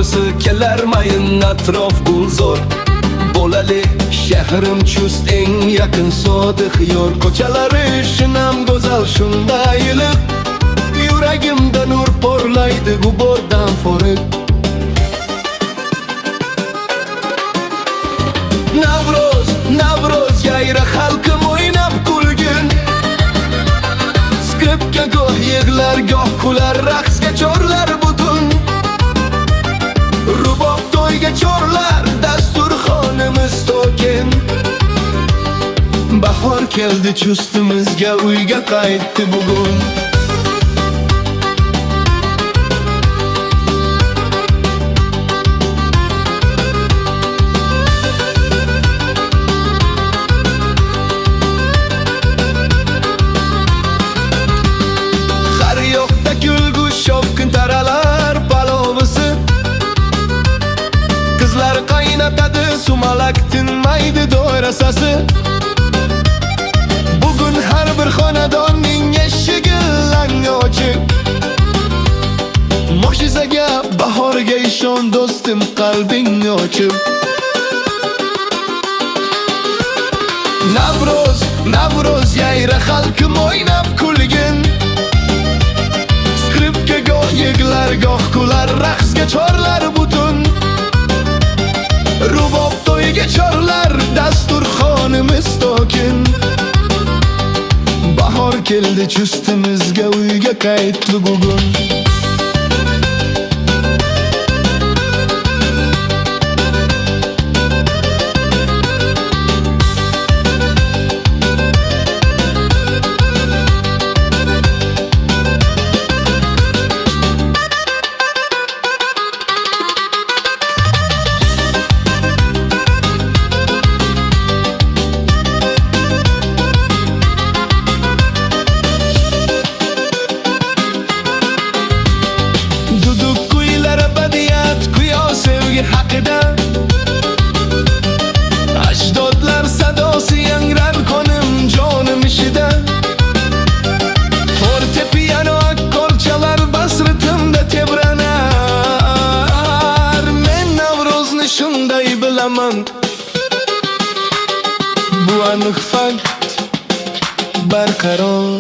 to'g'risi kelarmayin atrof gulzor. Bo'lali shahrim chust eng yaqin sodiq yor. Ko'chalari shinam go'zal shunday iliq, yuragimda nur porlaydi g'ubordan forig. Navro'z, Navro'z yayra xalqim o'ynab kulgin. Skripka goh yig'lar, goh kular, raqsga chorlar butun. Rubob to'yga chorlar, dasturxonimiz to'kin. Bahor keldi chustimizga, uyga qaytdi bugun. Qizlar qaynatadi, sumalak tinmaydi doirasasi. Bugun har bir xonadonning eshigi langa ochiq. Mo'jizaga, bahorga ishon do'stim, qalbing ochib. Navro'z, Navro'z yayra xalqim o'ynab kulgin. Skripka goh yig'lar, goh kular, raqsga chorlar butun. Rubob to'yga chorlar, dasturxonimiz to'kin. Bahor keldi chustimizga, uyga qaytdi bugun. Haqida ajdodlar sadosi yangrar qo'nim jonim ishida. Fortepiano akkorchalar bas ritmda tebranar. Men Navro'zni shunday bilaman, bu aniq fakt, barqaror.